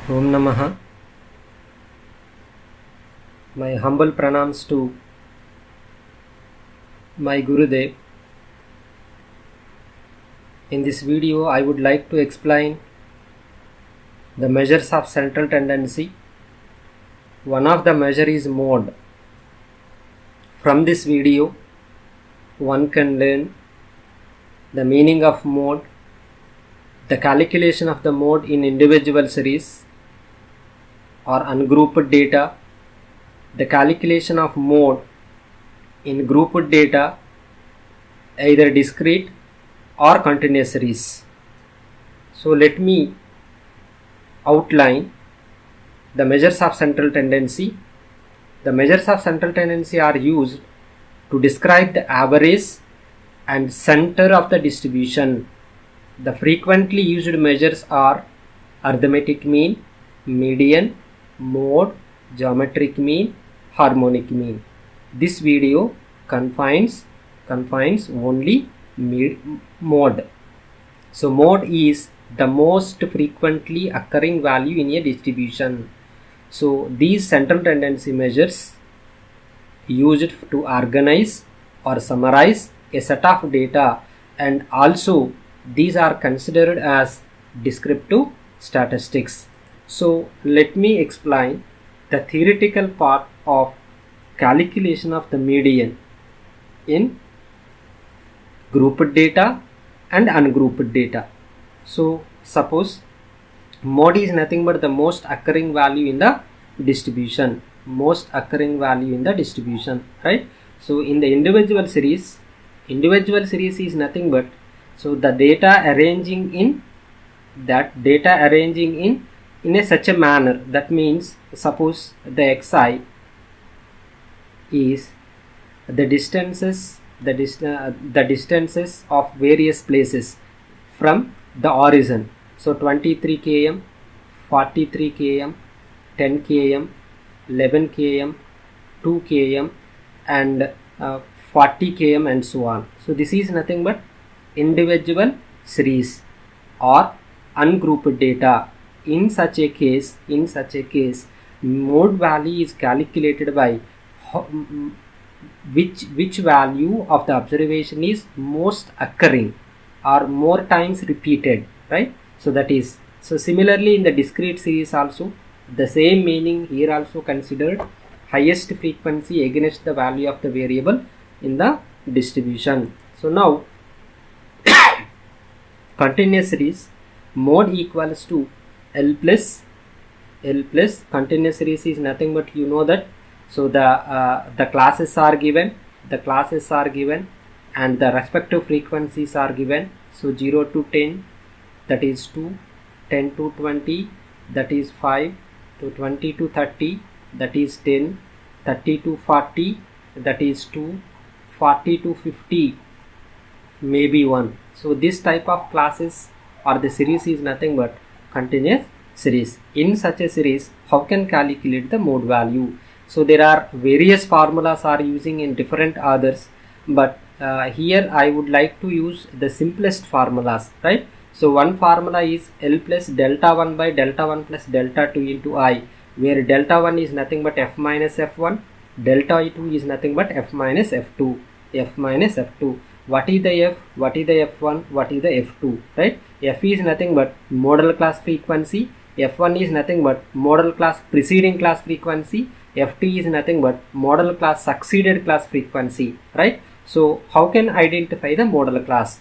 Om Namaha. My humble pranams to my Gurudev. In this video, I would like to explain the measures of central tendency. One of the measure is mode. From this video, one can learn the meaning of mode, the calculation of the mode in individual series or ungrouped data, the calculation of mode in grouped data, either discrete or continuous series. So let me outline the measures of central tendency. The measures of central tendency are used to describe the average and center of the distribution. The frequently used measures are arithmetic mean, median, mode, geometric mean, harmonic mean. This video confines only mode. So mode is the most frequently occurring value in a distribution. So these central tendency measures used to organize or summarize a set of data, and also these are considered as descriptive statistics. So let me explain the theoretical part of calculation of the median in grouped data and ungrouped data. So suppose mode is nothing but the most occurring value in the distribution, right? So in the individual series is nothing but the data arranging in a such a manner. That means suppose the xi is the distances of various places from the origin. So 23 km, 43 km, 10 km, 11 km, 2 km and 40 km and so on. So this is nothing but individual series or ungrouped data. In such a case, mode value is calculated by which value of the observation is most occurring or more times repeated, right? So that is, so similarly in the discrete series also the same meaning here also considered highest frequency against the value of the variable in the distribution. So now continuous series mode equals to L plus continuous series is nothing but that. So the classes are given and the respective frequencies are given. So 0 to 10 that is 2, 10 to 20 that is 5, to 20 to 30 that is 10, 30 to 40 that is 2, 40 to 50 maybe 1. So this type of classes or the series is nothing but continuous series. In such a series, how can calculate the mode value? So there are various formulas are using in different orders, but here I would like to use the simplest formulas, right? So one formula is L plus delta 1 by delta 1 plus delta 2 into I, where delta 1 is nothing but f minus f1, delta 2 is nothing but f minus f2. What is the f, what is the f1, what is the f2, right? F is nothing but modal class frequency, f1 is nothing but modal class preceding class frequency, f2 is nothing but modal class succeeded class frequency, right? So how can identify the modal class,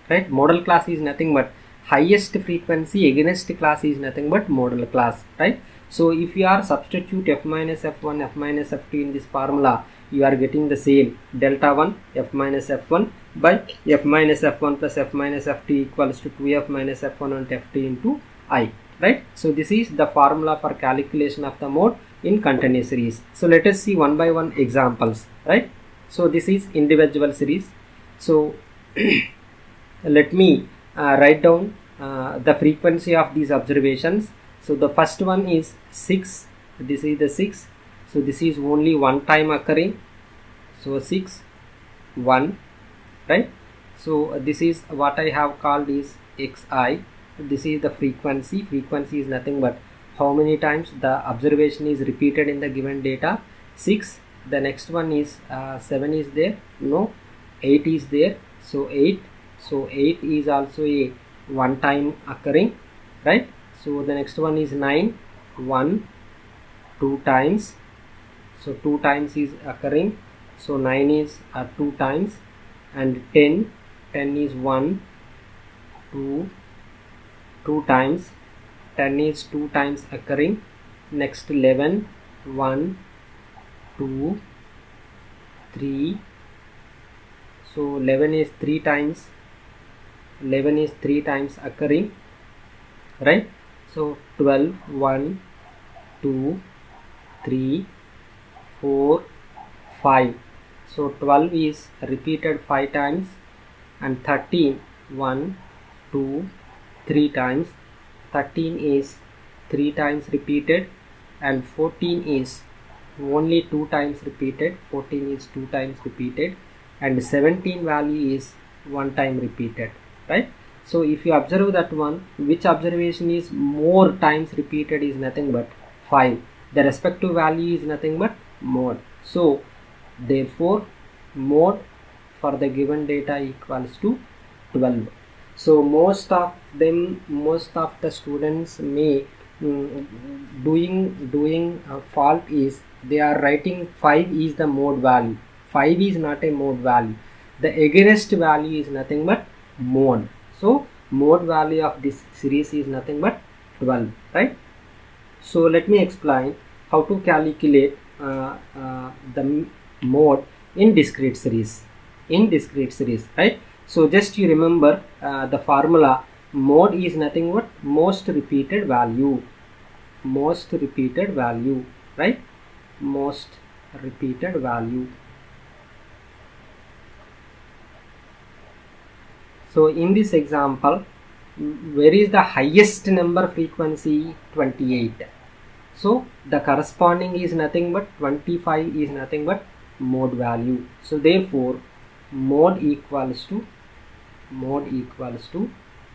right? Modal class is nothing but highest frequency against class is nothing but modal class, right? So if you are substitute f minus f1, f minus f2 in this formula, you are getting the same delta 1 f minus f1 by f minus f1 plus f minus f2 equals to 2f minus f1 and f2 into I, right? So this is the formula for calculation of the mode in continuous series. So let us see one by one examples, right? So this is individual series. So let me write down the frequency of these observations. So the first one is 6. This is the 6. So this is only one time occurring. So 6, 1, right? So this is what I have called is xi. This is the frequency. Frequency is nothing but how many times the observation is repeated in the given data? 6. The next one is 7 is there? No. 8 is there, so 8. So 8 is also a one time occurring, right? So the next one is 9, 1, 2 times, so 2 times is occurring, so 9 is 2 times, and 10 is 1, 2, 2 times, 10 is 2 times occurring. Next 11, 1, 2, 3, so 11 is 3 times, 11 is 3 times occurring, right? So 12, 1, 2, 3, 4, 5, so 12 is repeated 5 times, and 13, 1, 2, 3 times, 13 is 3 times repeated, and 14 is only 2 times repeated, 14 is 2 times repeated, and 17 value is 1 time repeated, right? So if you observe that one, which observation is more times repeated is nothing but 5. The respective value is nothing but mode. So therefore mode for the given data equals to 12. So most of the students may doing a fault is they are writing 5 is the mode value. 5 is not a mode value. The against value is nothing but mode. So mode value of this series is nothing but 12, right? So let me explain how to calculate the mode in discrete series. Right? So just you remember the formula. Mode is nothing but most repeated value. Right? Most repeated value. So in this example, where is the highest number frequency? 28. So the corresponding is nothing but 25 is nothing but mode value. So therefore mode equals to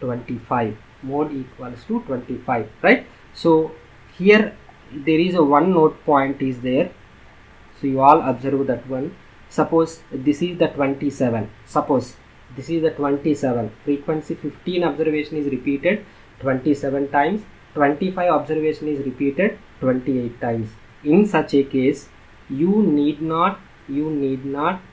25. Mode equals to 25, right? So here there is a one note point is there. So you all observe that one. Suppose this is the 27. Suppose this is the 27. Frequency 15 observation is repeated 27 times. 25 observation is repeated 28 times. In such a case, you need not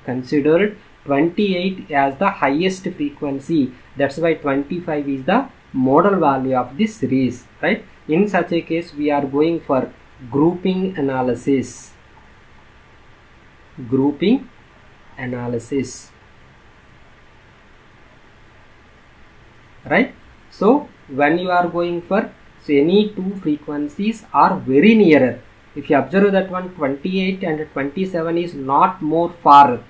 consider 28 as the highest frequency. That's why 25 is the model value of this series, right? In such a case, we are going for grouping analysis. Right? So when you are going for, so any two frequencies are very nearer. If you observe that one, 28 and 27 is not more far.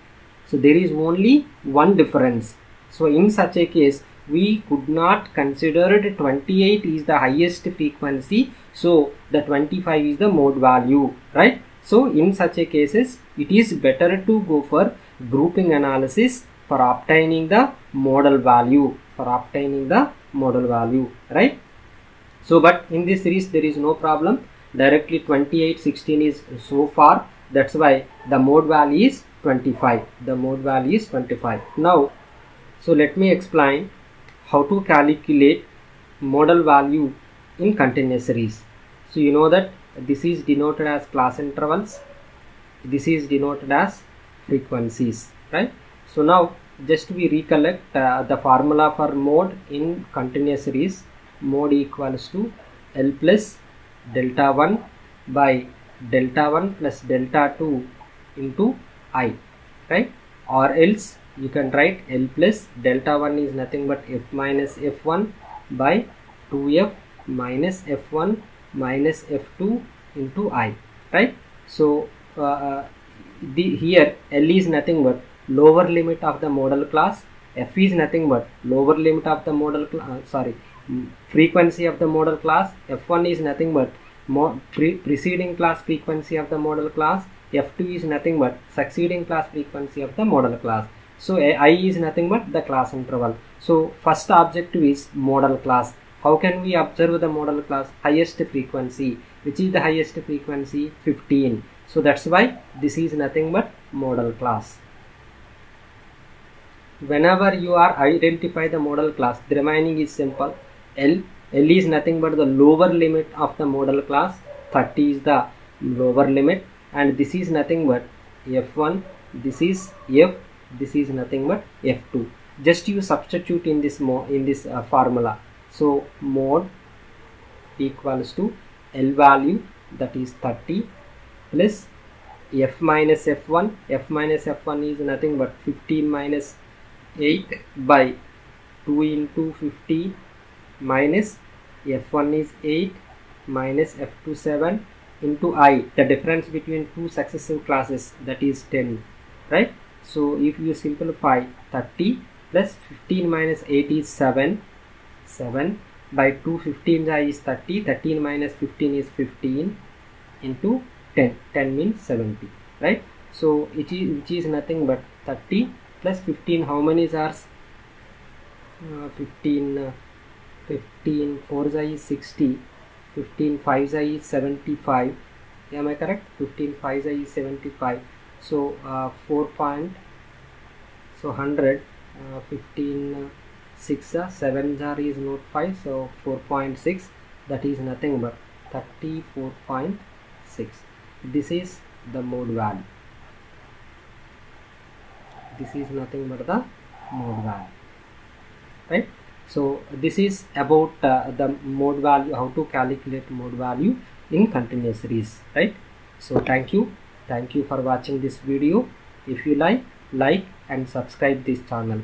So there is only one difference. So in such a case, we could not consider 28 is the highest frequency. So the 25 is the mode value, right? So in such a cases, it is better to go for grouping analysis for obtaining the model value. Right? So but in this series there is no problem. Directly 28, 16 is so far. That's why the mode value is 25. Now, so let me explain how to calculate model value in continuous series. So you know that this is denoted as class intervals. This is denoted as frequencies, right? So now just we recollect the formula for mode in continuous series. Mode equals to L plus delta 1 by delta 1 plus delta 2 into I, right? Or else you can write L plus delta 1 is nothing but F minus F1 by 2F minus F1 minus F2 into I, right? So here L is nothing but lower limit of the model class, F is nothing but lower limit of the model frequency of the model class, F1 is nothing but preceding class frequency of the model class, F2 is nothing but succeeding class frequency of the model class. So I is nothing but the class interval. So first objective is model class. how can we observe the model class? Highest frequency. Which is the highest frequency? 15. So that's why this is nothing but model class. Whenever you are identify the model class, the remaining is simple. L is nothing but the lower limit of the model class. 30 is the lower limit, and this is nothing but F1. This is F. This is nothing but F2. Just you substitute in this formula. So mod equals to L value, that is 30, plus F minus F1. F minus F1 is nothing but 15 minus 8 by 2 into 15 minus F1 is 8 minus F2 7 into I, the difference between two successive classes, that is 10, right? So if you simplify, 30 plus 15 minus 8 is 7 by 2, 15 is 30, 13 minus 15 is 15 into 10 means 70, right? So which is nothing but 30 plus 15, how many hours? 15 4 is 60, 15 5 is 75, am I correct? 15 5 is 75, so 4 point, so 100, 15 6 7 is not 5, so 4.6, that is nothing but 34.6. this is the mode value. This is nothing but the mode value, right? So this is about the mode value, how to calculate mode value in continuous series, right? So thank you for watching this video. If you like and subscribe this channel.